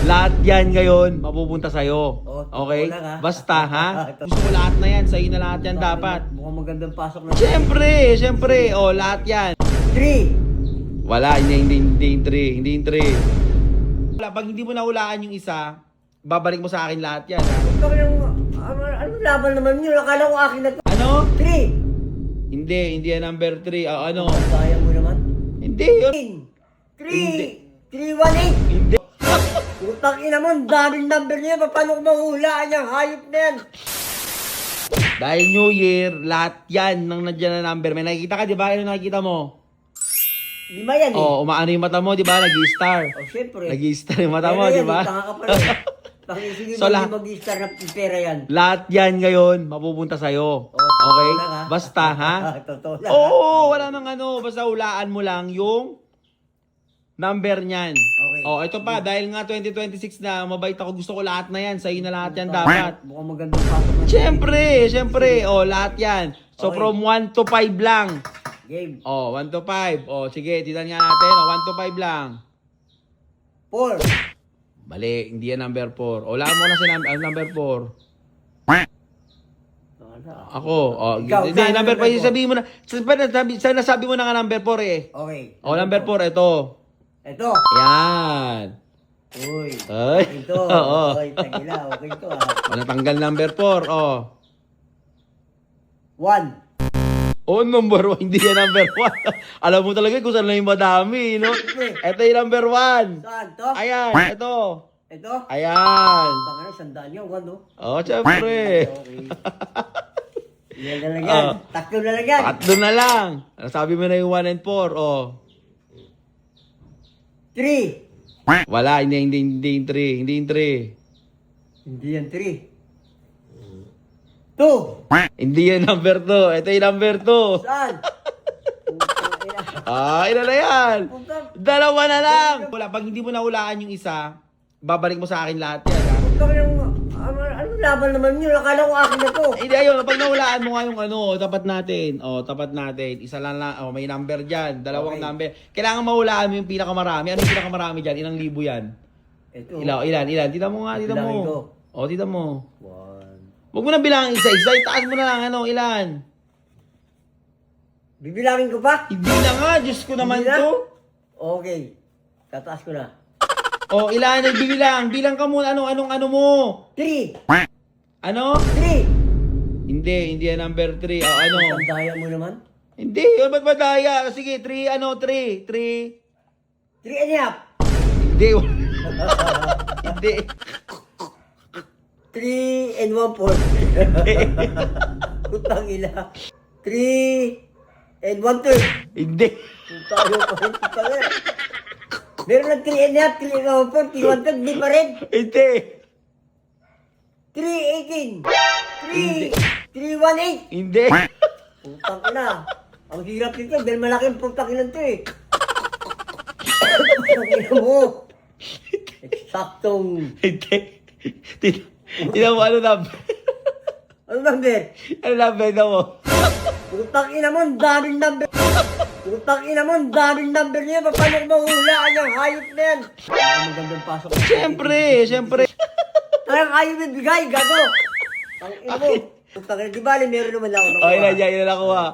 Lahat yan ngayon, mapupunta sa'yo. Oh, Okay? lang, ha? Basta, ha? Gusto ko lahat na yan. Sa'yo na lahat yan dapat. Mukhang magandang pasok na. Siyempre. Oh, lahat yan. 3. Wala, hindi yung 3. Hindi yung 3. Wala, pag hindi mo nahulaan yung isa, babalik mo sa akin lahat yan, ha? Ano laban naman yun? Akala ko akin na to. Ano? 3. Hindi yan number 3. Ano? Kaya mo naman. Hindi yun. 3. 318. Hindi. Utang ina mo, ang daming number niya. Paano ko mahulaan yung hayop na yan? Dahil New Year, lahat yan nang nandiyan na number. May nakikita ka, di ba? Ano nakikita mo? 5 yan eh. Oh, umaano yung mata mo, di ba? Nag-star. Oh, syempre. Nag-star yung mata mo, di ba? Tanga ka pala. Pakisingin So, mo mag-star na pera yan. Lahat yan ngayon, mapupunta sa'yo. Oh, Okay? lang, ha? Basta, ha? Totoo lang. Oo, wala nang ano. Basta hulaan mo lang yung number niyan. Okay. Oh, ito pa, dahil nga 2026 na, mabait ako. Gusto ko lahat na yan. Sa'yo na lahat yan dapat. Mukhang magandang pasok na. Siyempre. Oh, lahat yan. So, Okay. from 1 to 5 lang. Game. Oh, 1 to 5. Oh, sige, titan nga natin. Oh, 1 to 5 lang. 4. Mali, hindi yan number 4. O, wala mo na si number 4. Ako. Oh, Ikaw, hindi, saan number 5. number four? Sabihin mo na. Nasabi mo na nga number 4 eh. Okay. Oh, number 4, ito. Ito. Yan. Uy. Ay. Ito. Oo. Okay, tagila. Okay ito ah. O, natanggal number 4. Oh. 1. Oh, number 1. Hindi yan number 1. Alam mo talaga kung saan na yung madami, no? Ito yung number 1. Saan to? Ayan, ito. Ito? Ayan. Baka na, sandaan niyo. 1 no? Oh, syempre. Okay. Yan na lang yan. Tatlo na lang yan. Tatlo na lang. Sabi mo na yung 1 and 4. Oh. 3. Wala, hindi yung 3. Hindi yung 3. Hindi yan 3. 2. Hindi yan number 2. Ito yung number 2. Saan? Ilan na yan? Puta. Dalawa na lang. Wala, pag hindi mo nahulaan yung isa, babalik mo sa akin lahat yan, ha? Ano laban naman yun? Akala ko akin na to. Hindi, ayun. Pag nahulaan mo nga yung tapat natin. Oh, tapat natin. Isa lang lang. Oh, may number dyan. Dalawang Okay. number. Kailangan mahulaan mo yung pinakamarami. Ano yung pinakamarami dyan? Ilang libo yan? Ito. Ilan? Tita mo nga, tita Bilangin ko. mo. Oh, tita mo. 1. Huwag mo na bilangin isa-isa. Itaas mo na lang, ilan? Bibilangin ko pa? Hindi na nga. Diyos ko naman Hindi na? to. Okay. Tataas ko na. Oh, ilan? Nagbibilang. Bilang ka muna. Anong mo? 3. Ano? 3. Hindi yan number 3. Oh, ano? Ang daya mo naman. Hindi. Ba't madaya? Sige, 3. 3. 3 and a half. Hindi. Hindi. 3 and 1/4. Putang ina. 3 and 1/3. Hindi. Tayo pa rin. Putang ina. Meron na 3 and a half, 3 and 1/4, 3 1/3, di pa rin. Hindi. 318. Hindi. 318. Hindi. Putang ina. Ang hirap nito dahil malaking putang ina to eh. Putang ina mo. Eksaktong. Hindi. Tignan mo, ano number? Ano number? Ano number na mo? Putang ina mo, ang daming number. Putang ina mo, ang daming number niya. Paano ko mahulaan yung hayop na yan? Ang magandang pasok. Siyempre. Parang ayaw bibigay, gago. Ang ina mo. Putang ina, di bali, meron naman ako. O, ilan nakuha.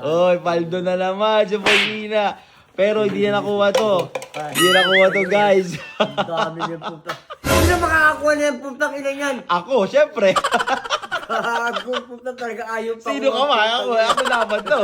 Oy, paldo na naman, si Paulina. Pero hindi na nakuha to. Hindi na nakuha to, guys. Ang dami niya putang. Sino makakakuha niya yung putang ina yan? Ako, siyempre. Gago, putang talaga ayaw pa. Sino ka ba? Ako dapat to.